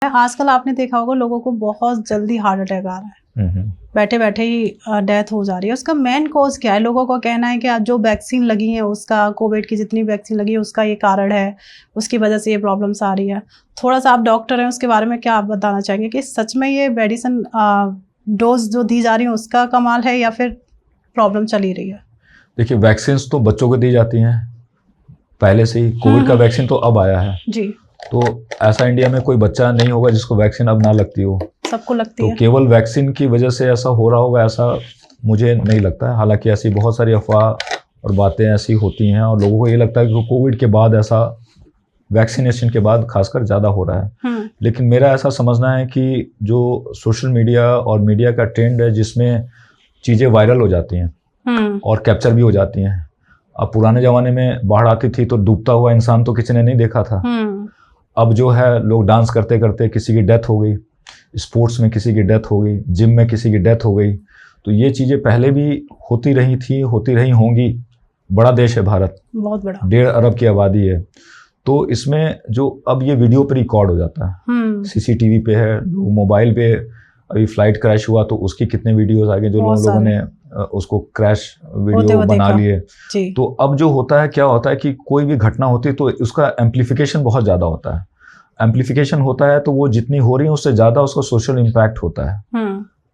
आजकल आपने देखा होगा लोगों को बहुत जल्दी हार्ट अटैक आ रहा है, बैठे बैठे ही डेथ हो जा रही है। उसका मेन कॉज क्या है? लोगों का कहना है कि आज जो वैक्सीन लगी है उसका, कोविड की जितनी वैक्सीन लगी है उसका ये कारण है, उसकी वजह से ये प्रॉब्लम्स आ रही है। थोड़ा सा आप डॉक्टर हैं, उसके बारे में क्या आप बताना चाहेंगे कि सच में ये मेडिसिन डोज जो दी जा रही है उसका कमाल है या फिर प्रॉब्लम चल ही रही है? देखिए, वैक्सीन तो बच्चों को दी जाती हैं पहले से ही। कोविड का वैक्सीन तो अब आया है जी। तो ऐसा इंडिया में कोई बच्चा नहीं होगा जिसको वैक्सीन अब ना लगती हो। सबको लगती तो है। केवल वैक्सीन की वजह से ऐसा हो रहा होगा, ऐसा मुझे नहीं लगता है। हालांकि ऐसी बहुत सारी अफवाह और बातें ऐसी होती हैं और लोगों को ये लगता है कि कोविड के बाद ऐसा, वैक्सीनेशन के बाद खासकर ज़्यादा हो रहा है। लेकिन मेरा ऐसा समझना है कि जो सोशल मीडिया और मीडिया का ट्रेंड है जिसमें चीज़ें वायरल हो जाती हैं और कैप्चर भी हो जाती हैं। अब पुराने ज़माने में बाढ़ आती थी तो डूबता हुआ इंसान तो किसी ने नहीं देखा था। अब जो है लोग डांस करते करते किसी की डेथ हो गई, स्पोर्ट्स में किसी की डेथ हो गई, जिम में किसी की डेथ हो गई। तो ये चीज़ें पहले भी होती रही थी, होती रही होंगी। बड़ा देश है भारत, बहुत बड़ा, 1.5 अरब की आबादी है। तो इसमें जो अब ये वीडियो पे रिकॉर्ड हो जाता है, सीसीटीवी पे है, लोग मोबाइल पे, अभी फ्लाइट क्रैश हुआ तो उसकी कितने वीडियोस आ गए जो लोगों ने उसको क्रैश वीडियो बना लिए। तो अब जो होता है, क्या होता है कि कोई भी घटना होती है तो उसका एम्प्लीफिकेशन बहुत ज़्यादा होता है। एम्प्लीफिकेशन होता है तो वो जितनी हो रही है उससे ज़्यादा उसका सोशल इम्पैक्ट होता है।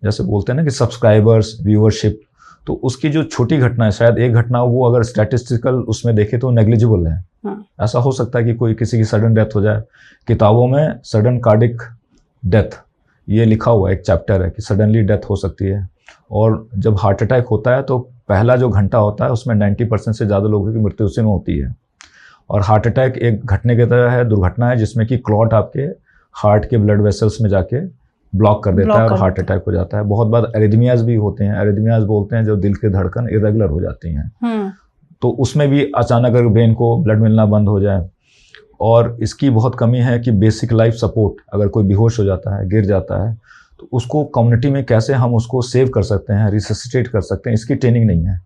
जैसे बोलते हैं ना कि सब्सक्राइबर्स, व्यूअरशिप, तो उसकी जो छोटी घटना है, शायद एक घटना, वो अगर स्टैटिस्टिकल उसमें देखे तो नेग्लिजिबल है। ऐसा हो सकता है कि कोई किसी की सडन डेथ हो जाए। किताबों में सडन कार्डिक डेथ ये लिखा हुआ एक चैप्टर है कि सडनली डेथ हो सकती है। और जब हार्ट अटैक होता है तो पहला जो घंटा होता है उसमें 90% से ज़्यादा लोगों की मृत्यु उसी में होती है। और हार्ट अटैक एक घटने की तरह है, दुर्घटना है जिसमें कि क्लॉट आपके हार्ट के ब्लड वेसल्स में जाके ब्लॉक कर देता है और हार्ट अटैक हो जाता है। बहुत बार एरिथमियाज भी होते हैं। एरिथमियाज बोलते हैं जब दिल की धड़कन इरेगुलर हो जाती हैं। तो उसमें भी अचानक अगर ब्रेन को ब्लड मिलना बंद हो जाए। और इसकी बहुत कमी है कि बेसिक लाइफ सपोर्ट, अगर कोई बेहोश हो जाता है, गिर जाता है, तो उसको कम्युनिटी में कैसे हम उसको सेव कर सकते हैं, रिससिटेट कर सकते हैं, इसकी ट्रेनिंग नहीं है।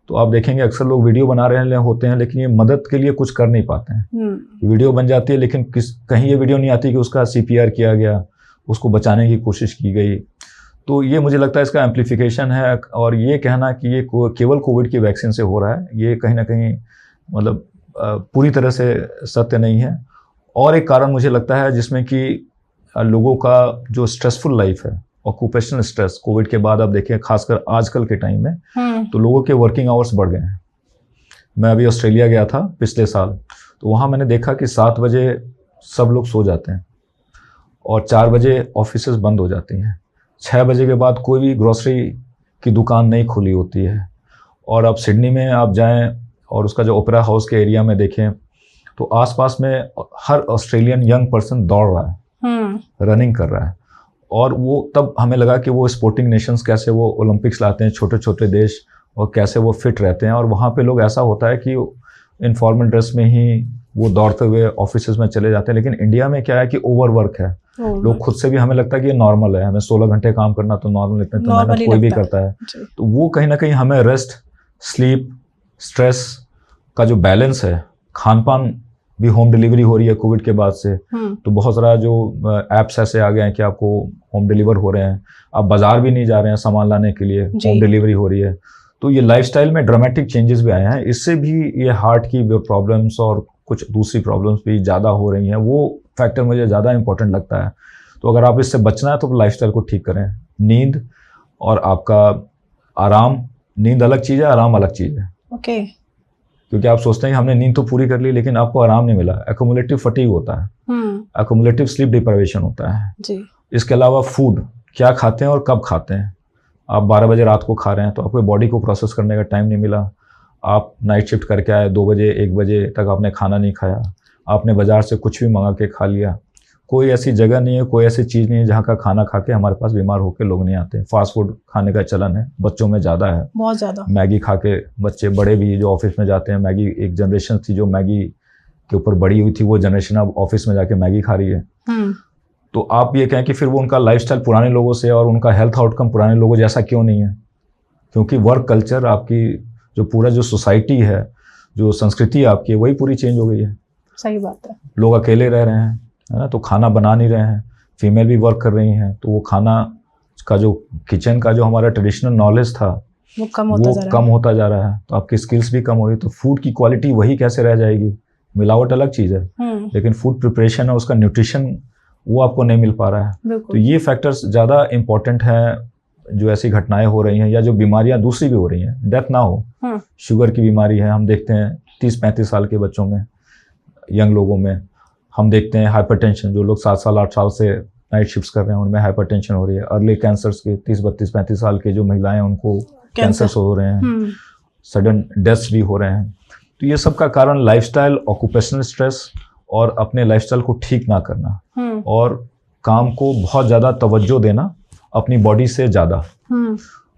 तो आप देखेंगे अक्सर लोग वीडियो बना रहे होते हैं लेकिन ये मदद के लिए कुछ कर नहीं पाते हैं। वीडियो बन जाती है लेकिन कहीं ये वीडियो नहीं आती कि उसका CPR किया गया, उसको बचाने की कोशिश की गई। तो ये मुझे लगता है इसका एम्प्लीफिकेशन है। और ये कहना कि ये केवल कोविड की वैक्सीन से हो रहा है, ये कहीं ना कहीं मतलब पूरी तरह से सत्य नहीं है। और एक कारण मुझे लगता है जिसमें कि लोगों का जो स्ट्रेसफुल लाइफ है, ऑक्यूपेशनल स्ट्रेस, कोविड के बाद आप देखिए खासकर आजकल के टाइम में तो लोगों के वर्किंग आवर्स बढ़ गए हैं। मैं अभी ऑस्ट्रेलिया गया था पिछले साल, तो वहाँ मैंने देखा कि 7 बजे सब लोग सो जाते हैं और 4 बजे ऑफिसेज बंद हो जाती हैं। 6 बजे के बाद कोई भी ग्रोसरी की दुकान नहीं खुली होती है। और अब सिडनी में आप जाएं और उसका जो ओपेरा हाउस के एरिया में देखें तो आसपास में हर ऑस्ट्रेलियन यंग पर्सन दौड़ रहा है, रनिंग कर रहा है। और वो तब हमें लगा कि वो स्पोर्टिंग नेशंस कैसे वो ओलंपिक्स लाते हैं, छोटे छोटे देश, और कैसे वो फिट रहते हैं। और वहाँ पे लोग ऐसा होता है कि इनफॉर्मल ड्रेस में ही वो दौड़ते हुए ऑफिस में चले जाते हैं। लेकिन इंडिया में क्या है कि ओवर वर्क है। लोग खुद से भी, हमें लगता है कि ये नॉर्मल है, हमें 16 घंटे काम करना तो नॉर्मल, इतने तो मेहनत कोई भी करता है। तो वो कहीं ना कहीं हमें रेस्ट, स्लीप, स्ट्रेस का जो बैलेंस है, खान पान भी होम डिलीवरी हो रही है कोविड के बाद से। तो बहुत सारा जो एप्स ऐसे आ गए हैं कि आपको होम डिलीवर हो रहे हैं, आप बाजार भी नहीं जा रहे हैं सामान लाने के लिए, होम डिलीवरी हो रही है। तो ये लाइफस्टाइल में ड्रामेटिक चेंजेस भी आए हैं। इससे भी ये हार्ट की प्रॉब्लम्स और कुछ दूसरी प्रॉब्लम्स भी ज़्यादा हो रही हैं। वो फैक्टर मुझे ज़्यादा इंपॉर्टेंट लगता है। तो अगर आप इससे बचना है तो लाइफस्टाइल को ठीक करें। नींद और आपका आराम, नींद अलग चीज़ है, आराम अलग चीज़ है। ओके। क्योंकि आप सोचते हैं कि हमने नींद तो पूरी कर ली लेकिन आपको आराम नहीं मिला। एक्यूमुलेटिव फटीग होता है, एक्यूमुलेटिव स्लीप डिप्राइवेशन होता है जी। इसके अलावा फूड, क्या खाते हैं और कब खाते हैं। आप 12 बजे रात को खा रहे हैं तो आपको बॉडी को प्रोसेस करने का टाइम नहीं मिला। आप नाइट शिफ्ट करके आए, 2 बजे 1 बजे तक आपने खाना नहीं खाया, आपने बाजार से कुछ भी मंगा के खा लिया। कोई ऐसी जगह नहीं है, कोई ऐसी चीज़ नहीं है जहाँ का खाना खा के हमारे पास बीमार होकर लोग नहीं आते। फास्ट फूड खाने का चलन है, बच्चों में ज़्यादा है, बहुत ज़्यादा। मैगी खा के बच्चे, बड़े भी जो ऑफिस में जाते हैं, मैगी, एक जनरेशन थी जो मैगी के ऊपर बड़ी हुई थी, वो जनरेशन अब ऑफिस में जाके मैगी खा रही है। तो आप ये कहें कि फिर वो उनका लाइफस्टाइल पुराने लोगों से और उनका हेल्थ आउटकम पुराने लोगों जैसा क्यों नहीं है? क्योंकि वर्क कल्चर, आपकी जो पूरा जो सोसाइटी है, जो संस्कृति आपकी है, वही पूरी चेंज हो गई है। सही बात है। लोग अकेले रह रहे हैं, है ना, तो खाना बना नहीं रहे हैं, फीमेल भी वर्क कर रही हैं, तो वो खाना का जो किचन का जो हमारा ट्रेडिशनल नॉलेज था वो कम होता जा रहा है। तो आपकी स्किल्स भी कम हो रही है, तो फूड की क्वालिटी वही कैसे रह जाएगी। मिलावट अलग चीज़ है, लेकिन फूड प्रिपरेशन है, उसका न्यूट्रिशन वो आपको नहीं मिल पा रहा है। तो ये फैक्टर्स ज़्यादा इम्पोर्टेंट हैं जो ऐसी घटनाएं हो रही हैं, या जो बीमारियां दूसरी भी हो रही हैं, डेथ ना हो। शुगर की बीमारी है, हम देखते हैं 30-35 साल के बच्चों में, यंग लोगों में। हम देखते हैं हाइपरटेंशन, जो लोग 7 साल 8 साल से नाइट शिफ्ट्स कर रहे हैं, उनमें हाइपरटेंशन हो रही है। अर्ली कैंसर्स के 30-32-35 साल के जो महिलाएं हैं, उनको कैंसर्स हो रहे हैं, सडन डेथ्स भी हो रहे हैं। तो ये सब का कारण लाइफस्टाइल, ऑक्यूपेशनल स्ट्रेस और अपने लाइफस्टाइल को ठीक ना करना, और काम को बहुत ज़्यादा तवज्जो देना अपनी बॉडी से ज़्यादा।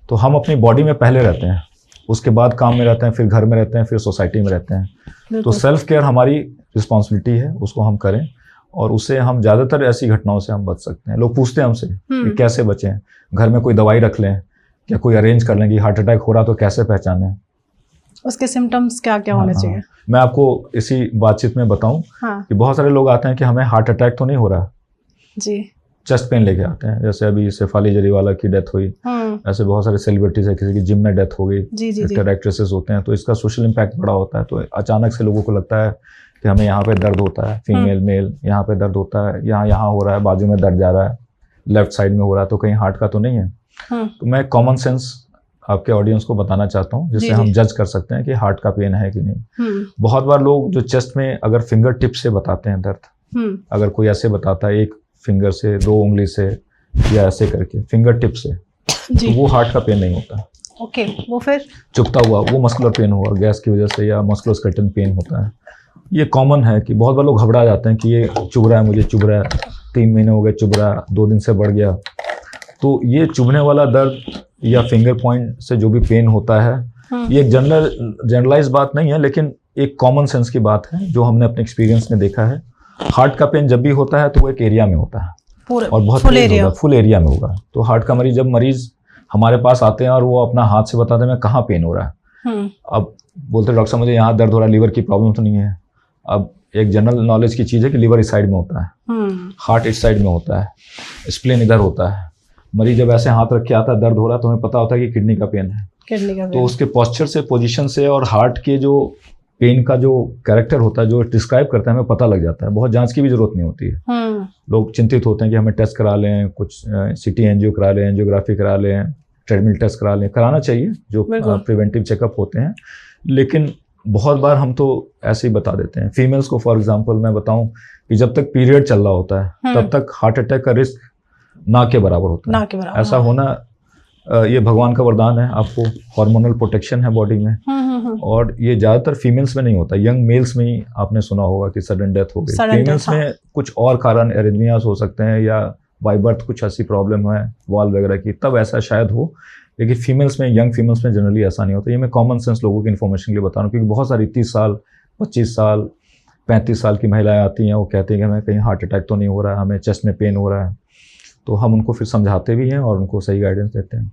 तो हम अपनी बॉडी में पहले रहते हैं, उसके बाद काम में रहते हैं, फिर घर में रहते हैं, फिर सोसाइटी में रहते हैं। तो सेल्फ केयर हमारी रिस्पॉन्सिबिलिटी है, उसको हम करें, और उससे हम ज़्यादातर ऐसी घटनाओं से हम बच सकते हैं। लोग पूछते हैं हमसे कि कैसे बचें, घर में कोई दवाई रख लें, या कोई अरेंज कर लें कि हार्ट अटैक हो रहा तो कैसे पहचानें, उसके सिम्टम्स क्या क्या होने चाहिए। मैं आपको इसी बातचीत में बताऊं कि बहुत सारे लोग आते हैं कि हमें हार्ट अटैक तो नहीं हो रहा जी, चेस्ट पेन लेके आते हैं। जैसे अभी शेफाली जरीवाला की डेथ हुई, ऐसे बहुत सारे सेलिब्रिटीज है, किसी की जिम में डेथ हो गई, एक्टर एक्ट्रेसेस होते हैं, तो इसका सोशल इम्पैक्ट बड़ा होता है। तो अचानक से लोगों को लगता है कि हमें यहाँ पे दर्द होता है, फीमेल मेल यहाँ पे दर्द होता है, यहाँ हो रहा है, बाजू में दर्द जा रहा है, लेफ्ट साइड में हो रहा है, तो कहीं हार्ट का तो नहीं है। तो मैं कॉमन सेंस आपके ऑडियंस को बताना चाहता हूँ, जिससे हम जज कर सकते हैं कि हार्ट का पेन है कि नहीं। बहुत बार लोग जो चेस्ट में अगर फिंगर टिप से बताते हैं दर्द, अगर कोई ऐसे बताता है एक फिंगर से, 2 उंगली से, या ऐसे करके फिंगर टिप से, तो वो हार्ट का पेन नहीं होता। ओके, वो फिर चुभता हुआ वो मस्कुलर पेन हुआ, गैस की वजह से, या मस्कुलोस्केलेटल पेन होता है। ये कॉमन है कि बहुत बार लोग घबरा जाते हैं कि ये चुभ रहा है, मुझे चुभ रहा है, 3 महीने हो गए चुभ रहा है, 2 दिन से बढ़ गया। तो ये चुभने वाला दर्द या फिंगर पॉइंट से जो भी पेन होता है, ये एक जनरलाइज बात नहीं है, लेकिन एक कॉमन सेंस की बात है जो हमने अपने एक्सपीरियंस में देखा है। हार्ट का पेन जब भी होता है तो वो एक एरिया में होता है, और बहुत फुल एरिया में होगा। तो हार्ट का मरीज, जब मरीज हमारे पास आते हैं और वो अपना हाथ से बताते हैं मैं कहाँ पेन हो रहा है, अब बोलते डॉक्टर साहब मुझे यहाँ दर्द हो रहा है, लीवर की प्रॉब्लम तो नहीं है। अब एक जनरल नॉलेज की चीज़ है कि लीवर इस साइड में होता है, हार्ट इस साइड में होता है, स्प्लेन इधर होता है। मरीज जब ऐसे हाथ रख के आता है, दर्द हो रहा है, तो हमें पता होता है कि किडनी का पेन है। तो उसके पोस्चर से, पोजीशन से, और हार्ट के जो पेन का जो कैरेक्टर होता है, जो डिस्क्राइब करता है, हमें पता लग जाता है। बहुत जांच की भी जरूरत नहीं होती है। लोग चिंतित होते हैं कि हमें टेस्ट करा लें, कुछ सिटी एंजियो करा लें, एंजियोग्राफी करा लें, ट्रेडमिल टेस्ट करा लें, कराना चाहिए, जो प्रिवेंटिव चेकअप होते हैं। लेकिन बहुत बार हम तो ऐसे ही बता देते हैं। फीमेल्स को फॉर एग्जांपल मैं बताऊं कि जब तक पीरियड चल रहा होता है तब तक हार्ट अटैक का रिस्क ना के बराबर होता है। ऐसा होना ये भगवान का वरदान है, आपको हार्मोनल प्रोटेक्शन है बॉडी में, और ये ज़्यादातर फीमेल्स में नहीं होता। यंग मेल्स में ही आपने सुना होगा कि सडन डेथ हो गई। फीमेल्स में कुछ और कारण, एरिथमियास हो सकते हैं, या बाय बर्थ कुछ ऐसी प्रॉब्लम है वाल्व वगैरह की, तब ऐसा शायद हो। लेकिन फीमेल्स में, यंग फीमेल्स में जनरली ऐसा नहीं होता। ये मैं कॉमन सेंस लोगों की इन्फॉर्मेशन के लिए बता रहा हूँ, क्योंकि बहुत सारी 30 साल 25 साल 35 साल की महिलाएं आती हैं, वो कहती हैं कि हमें कहीं हार्ट अटैक तो नहीं हो रहा है, हमें चेस्ट में पेन हो रहा है। तो हम उनको फिर समझाते भी हैं और उनको सही गाइडेंस देते हैं।